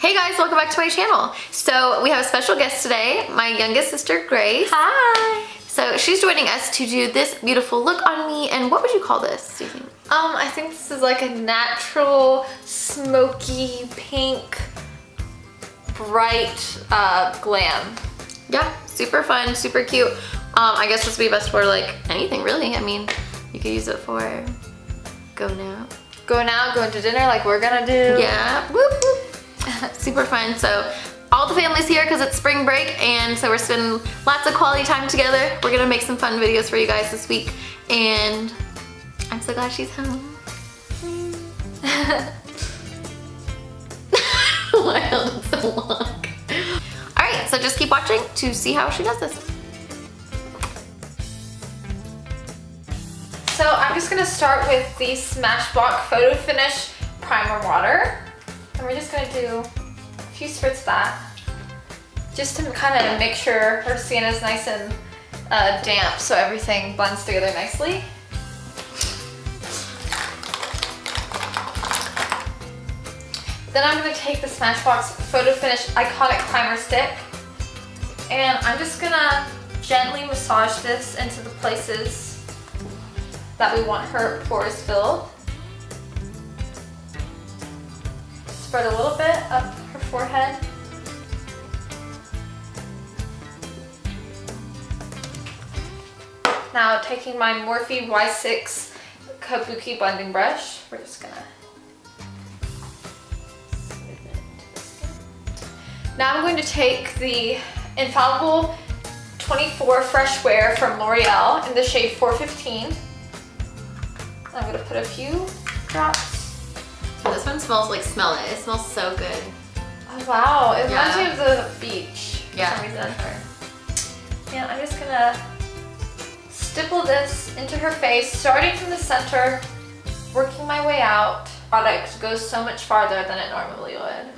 Hey guys, welcome back to my channel. So we have a special guest today, my youngest sister, Grace. Hi. So she's joining us to do this beautiful look on me, and what would you call this, do you think? I think this is like a natural, smoky, pink, bright glam. Yeah, super fun, super cute. I guess this would be best for like anything really. I mean, you could use it for go now. Go now, go into dinner like we're gonna do. Yeah, whoop, whoop. Super fun. So all the family's here because it's spring break, and so we're spending lots of quality time together. We're gonna make some fun videos for you guys this week, and I'm so glad she's home. Why held it so long? Alright, so just keep watching to see how she does this. So I'm just gonna start with the Smashbox Photo Finish Primer Water. And we're just gonna do a few spritz of that, just to kind of make sure her skin is nice and damp so everything blends together nicely. Then I'm gonna take the Smashbox Photo Finish Iconic Primer Stick, and I'm just gonna gently massage this into the places that we want her pores filled. Spread a little bit up her forehead. Now taking my Morphe Y6 Kabuki blending brush, we're just gonna smooth it into the skin. Now I'm going to take the Infallible 24 Fresh Wear from L'Oreal in the shade 415. I'm gonna put a few drops. This one smells like, smell it. It smells so good. Oh wow, it reminds me of the beach for Yeah, some reason. for sure. And I'm just gonna stipple this into her face, starting from the center, working my way out. Product goes so much farther than it normally would.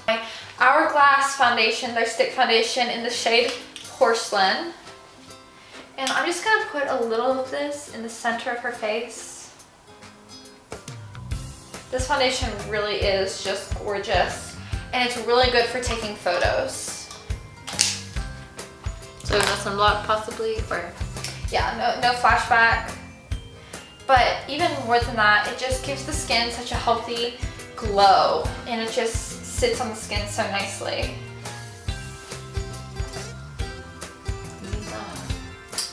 My Hourglass foundation, their stick foundation in the shade Porcelain. And I'm just gonna put a little of this in the center of her face. This foundation really is just gorgeous, and it's really good for taking photos. So no sunblock possibly, or? Yeah, no flashback. But even more than that, it just gives the skin such a healthy glow, and it just sits on the skin so nicely.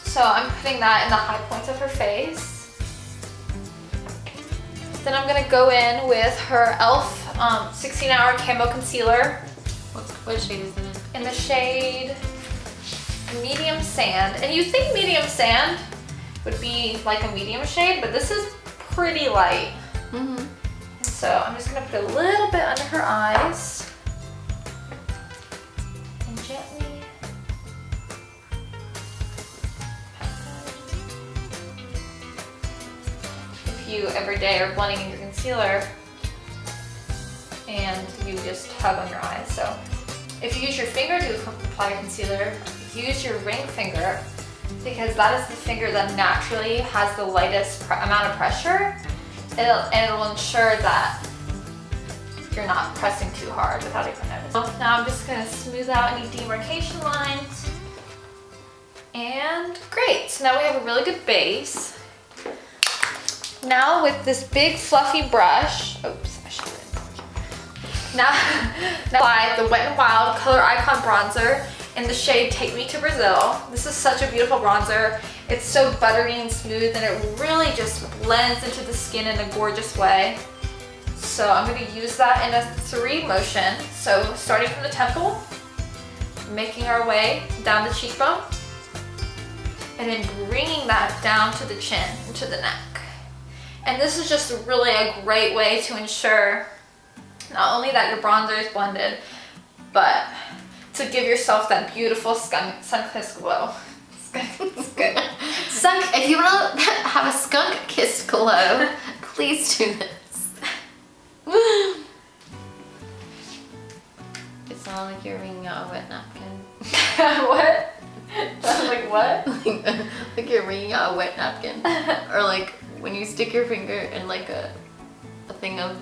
So I'm putting that in the high points of her face. Then I'm gonna go in with her e.l.f. 16-hour Camo Concealer. What shade is it in? In the shade Medium Sand. And you think Medium Sand would be like a medium shade, but this is pretty light. Mm-hmm. And so I'm just gonna put a little bit under her eyes. And gently. You every day are blending in your concealer and you just tug on your eyes. So if you use your finger to apply your concealer, use your ring finger, because that is the finger that naturally has the lightest amount of pressure, and it'll ensure that you're not pressing too hard without even noticing. Now I'm just going to smooth out any demarcation lines. And great, so now we have a really good base. Now with this big fluffy brush, oops, I should have now apply the Wet n Wild Color Icon Bronzer in the shade Take Me to Brazil. This is such a beautiful bronzer. It's so buttery and smooth, and it really just blends into the skin in a gorgeous way. So I'm going to use that in a 3 motion. So starting from the temple, making our way down the cheekbone, and then bringing that down to the chin and to the neck. And this is just really a great way to ensure not only that your bronzer is blended, but to give yourself that beautiful sun-kissed glow. It's good. If you want to have a skunk-kissed glow, please do this. It's not like you're wringing out a wet napkin. What? Like what? Like you're wringing out a wet napkin. Or like when you stick your finger in like a thing of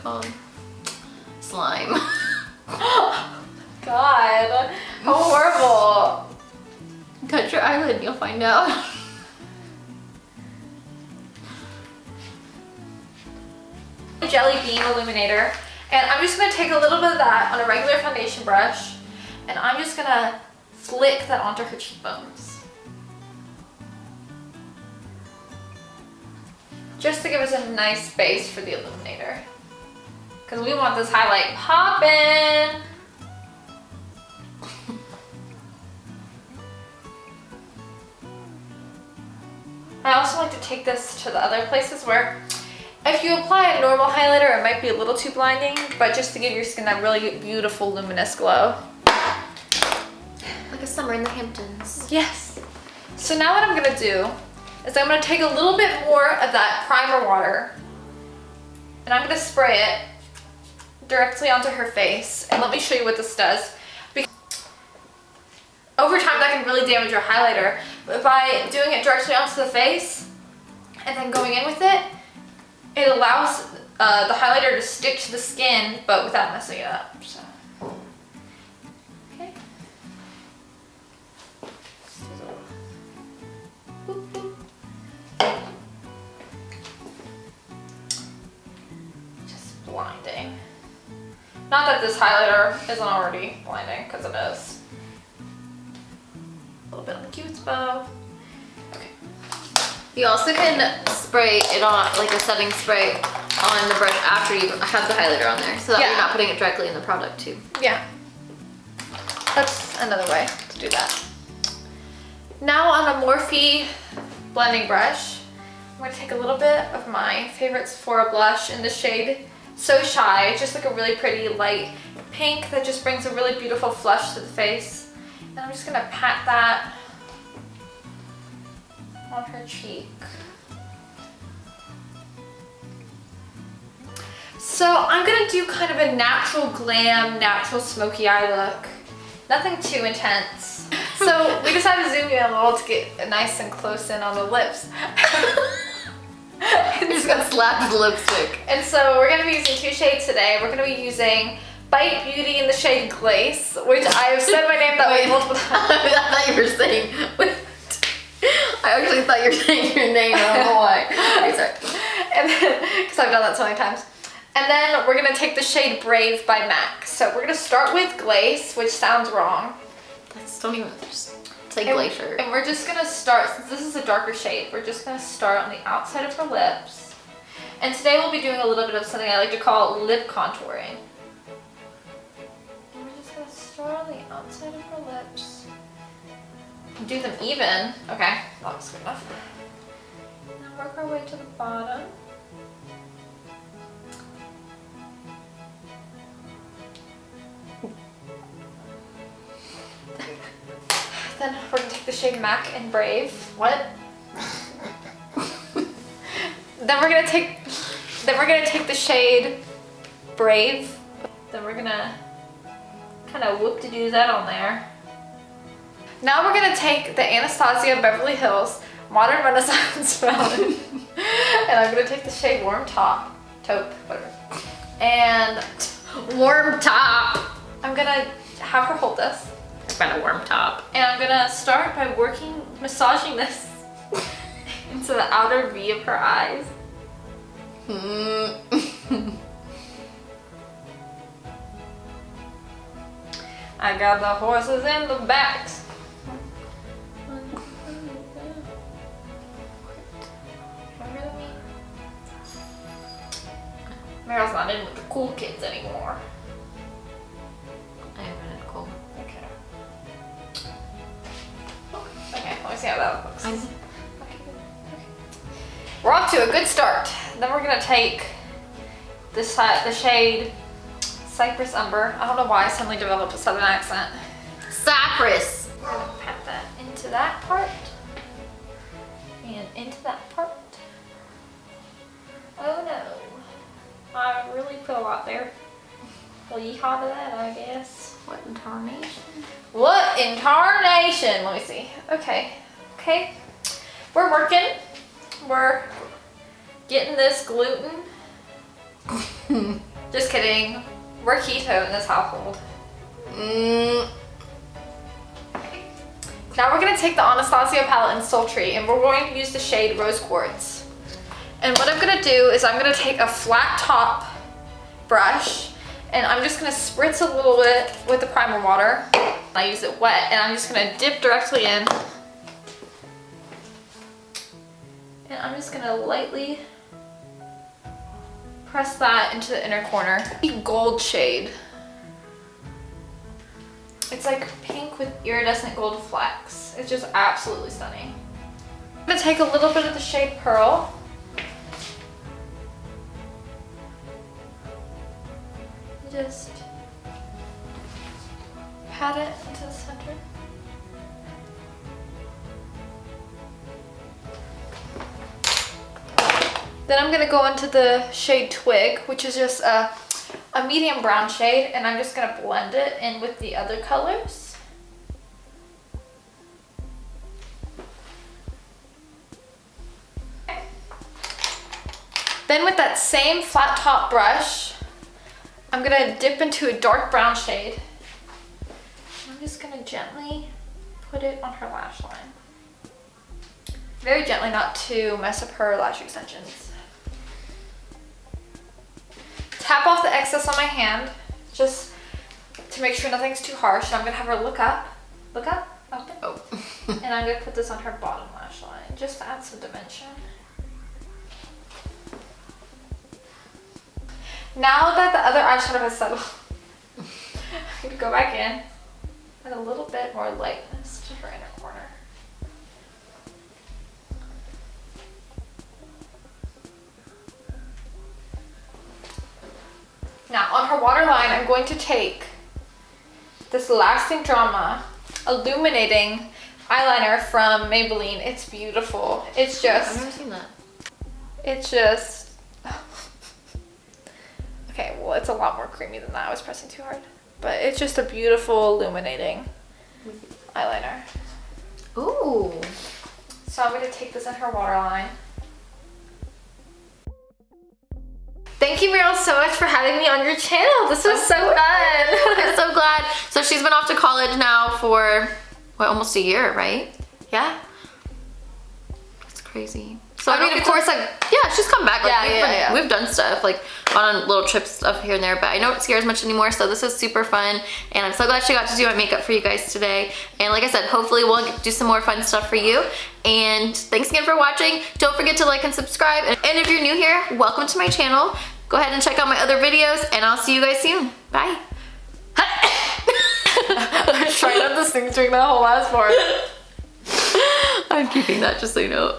called? Slime. God, how horrible. Touch your eyelid and you'll find out. Jelly bean illuminator, and I'm just gonna take a little bit of that on a regular foundation brush, and I'm just gonna flick that onto her cheekbones. Just to give us a nice base for the illuminator. Because we want this highlight poppin'. I also like to take this to the other places where if you apply a normal highlighter, it might be a little too blinding, but just to give your skin that really beautiful luminous glow. Like a summer in the Hamptons. Yes. So now what I'm gonna do is I'm gonna take a little bit more of that primer water and I'm gonna spray it directly onto her face. And let me show you what this does. Because over time that can really damage your highlighter, but by doing it directly onto the face and then going in with it, it allows the highlighter to stick to the skin, but without messing it up. So, okay. Boop, boop. Just blinding. Not that this highlighter isn't already blinding, because it is. A little bit on the cute bow. You also can spray it on, like a setting spray on the brush after you have the highlighter on there, so that you're not putting it directly in the product too. Yeah. That's another way to do that. Now on a Morphe blending brush, I'm going to take a little bit of my favorite Sephora blush in the shade So Shy. It's just like a really pretty light pink that just brings a really beautiful flush to the face. And I'm just going to pat that on her cheek. So I'm gonna do kind of a natural glam, natural smoky eye look. Nothing too intense. So we decided to zoom in a little to get nice and close in on the lips. You're just gonna slap the lipstick. And so we're gonna be using two shades today. We're gonna be using Bite Beauty in the shade Glace, which I have said my name that way multiple times. I thought you were saying, wait. I actually thought you were saying your name, I don't know why. Okay, sorry. And then, because I've done that so many times. And then we're gonna take the shade Brave by MAC. So we're gonna start with Glace, which sounds wrong. Don't even, just say Glacier. And we're just gonna start, since this is a darker shade, we're just gonna start on the outside of her lips. And today we'll be doing a little bit of something I like to call lip contouring. And we're just gonna start on the outside of her lips. Do them even. Okay, that was good enough. Now work our way to the bottom. Then we're gonna take the shade MAC and Brave. What? Then we're gonna take the shade Brave. Then we're gonna kind of whoop-de-doo that on there. Now we're gonna take the Anastasia Beverly Hills Modern Renaissance Fountain, and I'm gonna take the shade Warm Taupe, whatever. And Warm top. I'm gonna have her hold this. It's been a warm top. And I'm gonna start by massaging this into the outer V of her eyes. I got the horses in the backs. Meryl's not in with the cool kids anymore. I haven't been cool. Okay. Okay, let me see how that looks. Okay. We're off to a good start. Then we're gonna take the shade Cypress Umber. I don't know why I suddenly developed a southern accent. Cypress. We're gonna pat that into that part and into that part. Oh no. I really put a lot there. Well, yeehaw to that, I guess. What in tarnation? What in tarnation? Let me see. Okay. Okay. We're working. We're getting this gluten Just kidding. We're keto in this household. Now we're going to take the Anastasia palette in Sultry and we're going to use the shade Rose Quartz. And what I'm going to do is I'm going to take a flat top brush and I'm just going to spritz a little bit with the primer water. I use it wet and I'm just going to dip directly in. And I'm just going to lightly press that into the inner corner. Gold shade. It's like pink with iridescent gold flecks. It's just absolutely stunning. I'm gonna take a little bit of the shade Pearl. Just pat it into the center. Then I'm gonna go into the shade Twig, which is just a medium brown shade, and I'm just gonna blend it in with the other colors. Okay. Then with that same flat top brush, I'm gonna dip into a dark brown shade. I'm just gonna gently put it on her lash line. Very gently, not to mess up her lash extensions. Tap off the excess on my hand, just to make sure nothing's too harsh. And I'm gonna have her look up, open. Oh. And I'm gonna put this on her bottom lash line, just to add some dimension. Now that the other eyeshadow has settled, I'm gonna go back in, add a little bit more lightness to her inner corner. Now on her waterline, I'm going to take this Lasting Drama Illuminating eyeliner from Maybelline. It's beautiful. It's just... I've never seen that. It's just... Okay, well, it's a lot more creamy than that. I was pressing too hard. But it's just a beautiful illuminating eyeliner. Ooh. So I'm going to take this in her waterline. Thank you, Meryl, so much for having me on your channel. This was so fun. I'm so glad. So she's been off to college now for, what, almost a year, right? Yeah. That's crazy. So I mean, of course, like, yeah, she's come back. Like, we've done stuff, like, on little trips stuff here and there, but I don't see her as much anymore, so this is super fun, and I'm so glad she got to do my makeup for you guys today. And like I said, hopefully we'll do some more fun stuff for you. And thanks again for watching. Don't forget to like and subscribe. And if you're new here, welcome to my channel. Go ahead and check out my other videos, and I'll see you guys soon. Bye. I tried not to sing during that whole last part. I'm keeping that, just so you know.